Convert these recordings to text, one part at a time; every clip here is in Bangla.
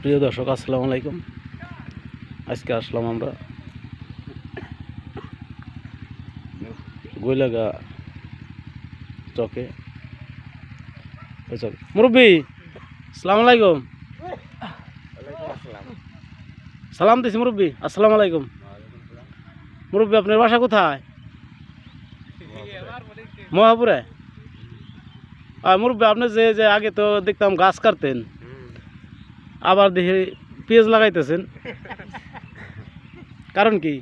প্রিয় দর্শক আসসালামু আলাইকুম। আজকে আসলাম আমরা গোইলাগা চকে। মুরব্বী আসসালামু আলাইকুম। সালাম দিছি মুরব্বী, আসসালামু আলাইকুম। মুরব্বী আপনার বাসা কোথায়? মহাপুরে। মুরব্বী আপনি যে যে আগে তো দেখতাম গাছ কাটতেন, আবার দেখি পেঁয়াজ লাগাইতেছেন, কারণ কি?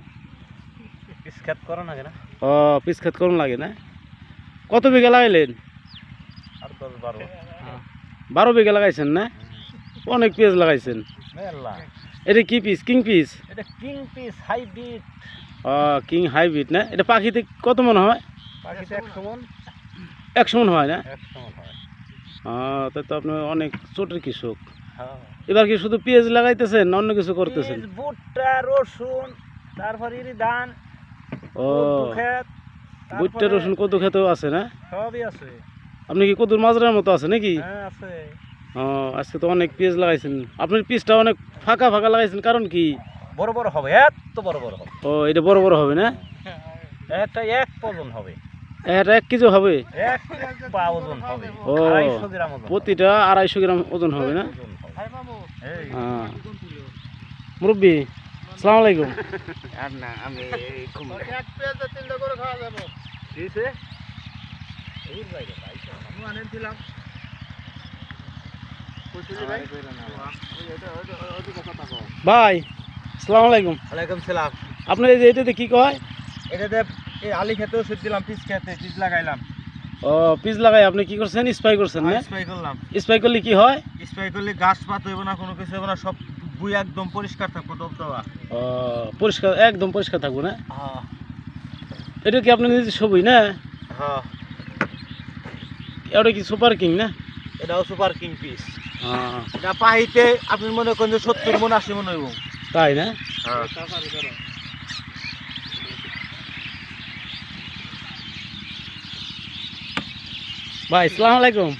পিস খেত করো না কেন? ও পিস খেত করুন লাগে না? কত বিঘা লাগাইলেন? আর 10-12 12 বিঘা লাগাইছেন না? অনেক পেঁয়াজ লাগাইছেন। মেলা। এটা কি পিস? King piece? এটা king piece hybrid. King hybrid না? এটা পাখিতে কত মন হয়? পাখিতে 100 মন। 100 মন হয় না? 100 মন হয়। তাই তো আপনি অনেক ছোটের কৃষক। হ্যাঁ। এবার কি শুধু পেঁয়াজ লাগাইতেছেন না অন্য কিছু করতেছেন? বীজ, ভুট্টা, রসুন, তারপরে ধান, ও ক্ষেত, ভুট্টা, রসুন, কদু খেতেও আছে না? সবই আছে। আপনি কি কদুর মাজরার মতো আছে নাকি? হ্যাঁ আছে। আজকে তো অনেক পেঁয়াজ লাগাইছেন। আপনার পিসটা অনেক ফাঁকা ফাঁকা লাগাইছেন, কারণ কি? বড় বড় হবে, এত বড় বড় হবে। এটা বড় বড় হবে না? এটা 1 ওজন হবে। এটা 1 কেজি হবে? 1 পা ওজন হবে। ও 250 গ্রাম ওজন। প্রতিটা 250 গ্রাম ওজন হবে না? এই মুরব্বী আসসালামু আলাইকুম। আর না আমি এক পেঁয়াজ 3টা করে খাওয়া যাবে। দিছে এই জায়গা আমি আনেছিলাম। ভাই আসসালামু আলাইকুম। ওয়ালাইকুম সালাম। আপনার এই যে এটাতে কি কয়? এটাতে এই আলি খেতে ওষুধ দিলাম, পিস খেতে পিস লাগাইলাম। পিস লাগাই আপনি কি করছেন? স্প্রে করছেন না? স্প্রে করলাম। স্প্রে করলে কি হয়? স্প্রে করলে গাছ পাত হইব না, কোনো কিছু হইব না, সব বুই একদম পরিষ্কার থাকবো, দবদবা। পরিষ্কার, একদম পরিষ্কার থাকবো না? হ্যাঁ এটা কি আপনি নিজে সবই না? হ্যাঁ। এটা কি সুপার কিং না? এটাও সুপার কিং পিস। এটা পাহিতে আপনি মনে করেন যে 70 মন 80 মন হইব। তাই না? হ্যাঁ। ভাই আসসালামু আলাইকুম।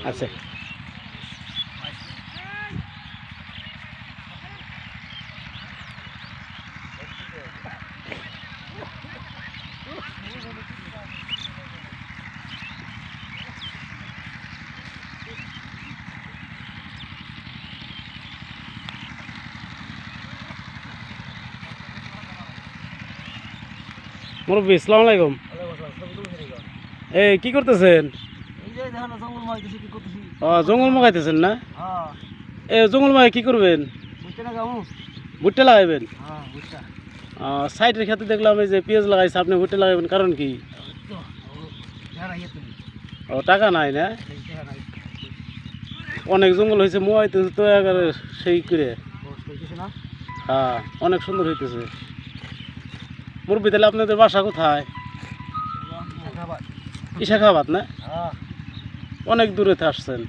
আচ্ছা মুরব্বী আসসালামু আলাইকুম। কি করতেছেন? জঙ্গল মগাইতেছেন না? জঙ্গল মগাই কি করবেন? ভুট্টা লাগাইবেন? সাইডের ক্ষেত্রে দেখলাম এই যে পেঁয়াজ লাগাইছে, আপনি ভুট্টা লাগাইবেন, কারণ কি? টাকা নাই না? অনেক জঙ্গল হয়েছে, মোয়াইতেছে তো একেবারে সেই করে। অনেক সুন্দর হইতেছে। মুরব্বী তাহলে আপনাদের বাসা কোথায়? ইশাখাবাদ না? অনেক দূরে আসছেন।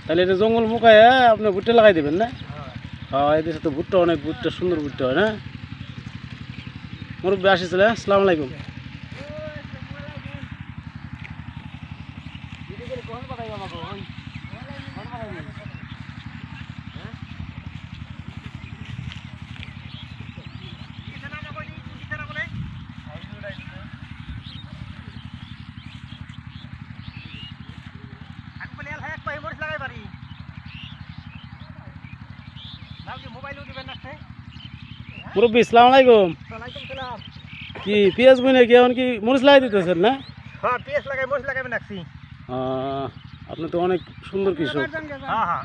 তাহলে এটা জঙ্গল মুখায় আপনি ভুট্টা লাগাই দেবেন না? এদেশে তো ভুট্টা, অনেক ভুট্টা, সুন্দর ভুট্টা হয় না? মুরব্বী আসিছিল। আসসালামু আলাইকুম। মুরব্বী আসসালামু আলাইকুম। কি পেঁয়াজ বুনে কি এখন কি মরিচ লাগাই দিতেছেন না? হ্যাঁ পেঁয়াজ লাগাই, মরিচ লাগাবেন নাকছি। আপনি তো অনেক সুন্দর কৃষক। হ্যাঁ হ্যাঁ।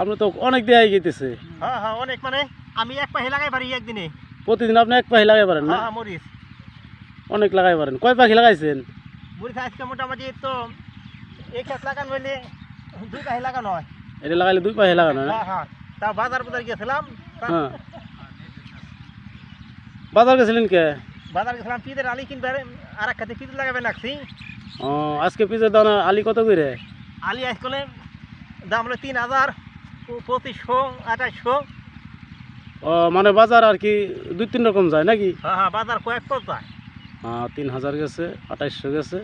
আপনি তো অনেক দেয়াই গেতেছে। হ্যাঁ হ্যাঁ অনেক, মানে আমি এক পাখি লাগাই পারি একদিনে। প্রতিদিন আপনি এক পাখি লাগাই পারেন না? হ্যাঁ মরিচ অনেক লাগাই পারেন। কয় পাখি লাগাইছেন? মরিচ আজকে মোটামুটি তো এক খেত লাগানো হইলে 2 পাখি লাগানো হয়। এটা লাগাইলে 2 পাখি লাগানো না? হ্যাঁ হ্যাঁ। তা বাজার গেছিলাম। বাজার গেছিলেন কে? বাজার গেছিলাম পিদের আলি কিনবে, আর এক খাতে পিদ লাগাবেন নাকছি। আজকে পিসের দানা আলি কত করে? আলি আজকালে দাম হলো 3000। 2500 2800। মানে বাজার আর কি 2-3 রকম যায় নাকি? হ্যাঁ হ্যাঁ, বাজার কয়েক পথ যায়। 3000 গেছে, 2800 গেছে।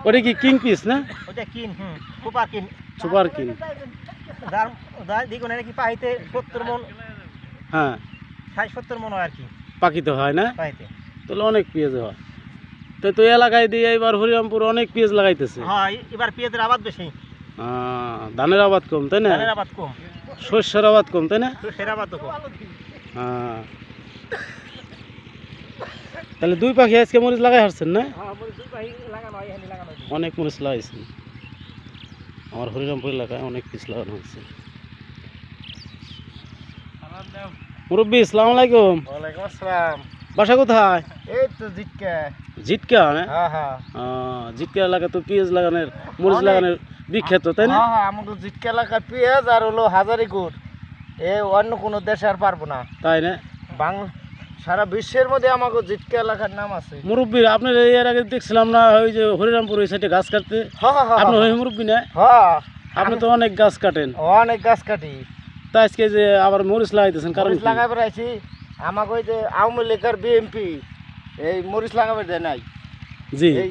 ওটা কি কিং পিস না? ওটা কিন, সুপার কিন। Super king. যার যার দ্বিগুণ কি পাইতে 70 মন, হ্যাঁ 60-70 মন হয় আর কি পাকিতে হয় না? পাইতে। তাহলে অনেক পেঁয়াজ হয়। তো এলাকায় দিয়ে এবার হরিরামপুর অনেক পেঁয়াজ লাগাইতেছে। হ্যাঁ, এবার পেঁয়াজের আবাদ বেশি, ধানের আবাদ কম তাই না? ধানের আবাদ কম, শস্যের আবাদ কম তাই না? সরষের আবাদ কম। হ্যাঁ। তাহলে 2 পাখি আজকে মরিচ লাগাই হারছেন না? হ্যাঁ, মরিচ দুই পাহি লাগানো হয়, এখানে লাগানো হয়। অনেক মরিচ লাগাইছেন। আমার হরিরামপুর এলাকায় অনেক পিস লাগানো হয়েছে। মুরব্বী আসসালামু আলাইকুম। ওয়ালাইকুম আসসালাম। বাসা কোথায়? এই তো জিটকা। জিটকা না? হ্যাঁ হ্যাঁ জিটকা এলাকা তো পেঁয়াজ লাগানোর মরিচ লাগানোর বিখ্যাত তাই না? হ্যাঁ হ্যাঁ, আমাদের জিটকা এলাকার পেঁয়াজ আর হলো হাজারিগুড়, অন্য কোনো দেশে আর পারবো না। তাই না? বাংলা সারা বিশ্বের মধ্যে আমাকে জিটকা এলাকার নাম আছে। মুরব্বী আপনার এর আগে দেখছিলাম না ওই যে হরিরামপুর ওই সাইডে গাছ কাটতে? হ্যাঁ হ্যাঁ আপনি ওই মুরব্বী না? হ্যাঁ, আপনি তো অনেক গাছ কাটেন। অনেক গাছ কাটি। তা আজকে যে আবার মরিচ লাগাইতেছেন কারণ মরিচ কি? লাগাই বেড়াইছি, আমাকে ওই যে আওয়ামী লীগের বিএমপি এই মরিচ লাগাবে দেয় নাই। জি এই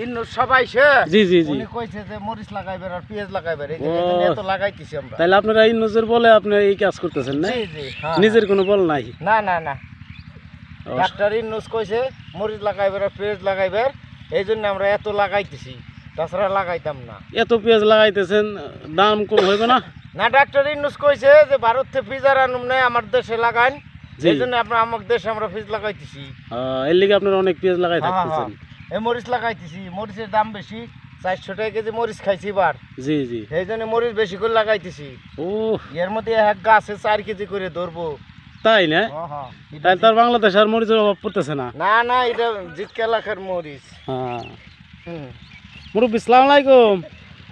ইন্নু সবাই সে জি জি জি। উনি কইছে যে মরিচ লাগাইবে আর পেঁয়াজ লাগাইবে, এই ও। জন্য এত লাগাইতেছি আমরা। তাইলে আপনারা এই নজর বলে আপনি এই কাজ করতেছেন না? জি জি, হ্যাঁ, নিজের কোনো বল নাই? না না না, ও, ডাক্তার ইন্নুস কইছে মরিচ লাগাইবে আর পেঁয়াজ লাগাইবে, এই জন্য আমরা এত লাগাইতেছি, তাছাড়া লাগাইতাম না। এত পেঁয়াজ লাগাইতেছেন, দাম কম হইবে না? না, ডাক্তার ইন্নুস কইছে যে ভারত থেকে ফিজার আনুম নাই, আমার দেশে লাগাইন, জি। এই জন্য আপনার আমার দেশে আমরা ফিজ লাগাইতেছি। এর লিগে আপনারা অনেক পেঁয়াজ লাগাই হ্যাঁ, থাকতেছেন। এই মরিচ লাগাইতেছি, মরিচের দাম বেশি, 400 টাকা কেজি মরিচ খাইছি এবার, জি জি। এই জন্য মরিচ বেশি করে লাগাইতেছি। ও এর মধ্যে এক গাছে 4 কেজি করে ধরবো। তাই না? এটা তাহলে তার বাংলাদেশ আর মরিচের অভাব পড়তেছে না? না না, এটা জিটকা এলাকার মরিচ। হ্যাঁ। মুরব্বী আসসালামু আলাইকুম।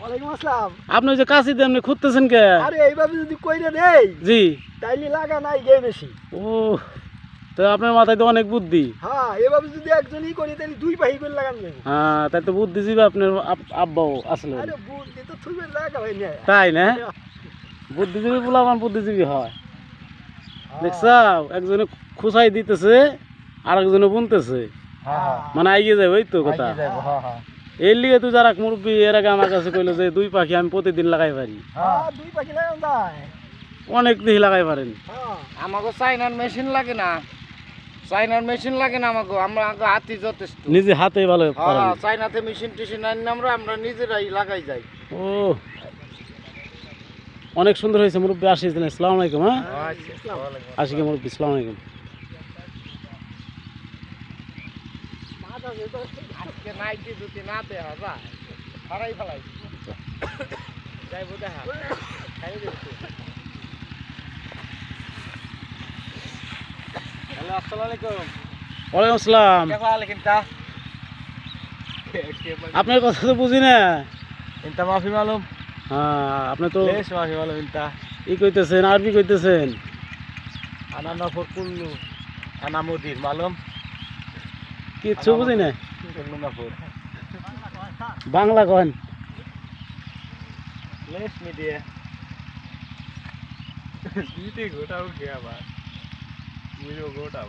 ওয়ালাইকুম আসসালাম। আপনি ওই যে কাশিতে এমনি খুঁজতেছেন কে? আরে এইভাবে যদি কইরে দেই জি। তাইলে লাগা নাই গে বেশি। ও, তো আপনার মাথায় তো অনেক বুদ্ধি। হ্যাঁ, এভাবে যদি একজনই করি তাহলে 2 পাহি করে লাগান যাবে। হ্যাঁ, তাই তো বুদ্ধিজীবী আপনার আব্বাও আসলে। আরে বুদ্ধি তো থুবে লাগা হয় না। তাই না? বুদ্ধিজীবী বলে আমার বুদ্ধিজীবী হয়। দেখছাও, একজনে খুসাই দিতেছে আর একজনে বুনতেছে, হ্যাঁ মানে আইগে যাবে, ওই তো কথা। হ্যাঁ হ্যাঁ এর লিগে তুই যারা মুরব্বী এর আগে আমার কাছে কইলো যে 2 পাখি আমি প্রতিদিন লাগাই পারি। হ্যাঁ, 2 পাহি লাগান যায়। অনেক দিন লাগাই পারেন। হ্যাঁ, আমাগো চাইনার মেশিন লাগে না, চাইনার মেশিন লাগে না আমাগো, আমরা হাতি যথেষ্ট। নিজে হাতে ভালো পারেন। হ্যাঁ, চাইনাতে মেশিন টিশিন আনি আমরা নিজেরাই লাগাই যাই। ও, অনেক সুন্দর হয়েছে মুরব্বী। আসিস দিন। আসসালামু আলাইকুম। হ্যাঁ, আচ্ছা, ওয়ালাইকুম আশিকে মুরব্বী, আসসালামু আলাইকুম। আজকে নাইটি যদি না দেওয়া যায় হারাই ফেলাই যাইব দেখা খাই দিচ্ছি। হ্যালো, আসসালামু আলাইকুম। ওয়ালাইকুম আসসালাম। কেমন আছেন কিন্তা? আপনার কথা তো বুঝি না। ইনতা মাফি মালুম। হ্যাঁ, আপনি তো লেশ মাফি মালুম ইনতা। ই কইতেছেন, আরবি কইতেছেন। আনা নফর কুল্লু আনা মুদির মালুম। কিচ্ছু বুঝি না। কুল্লু নফর বাংলা কন। লেশ মিডিয়া জিতে গোটাও কে আবার মুইও গোটাও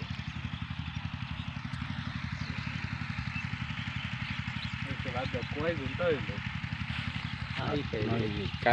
এই তো রাত কয় ঘন্টা হইলো।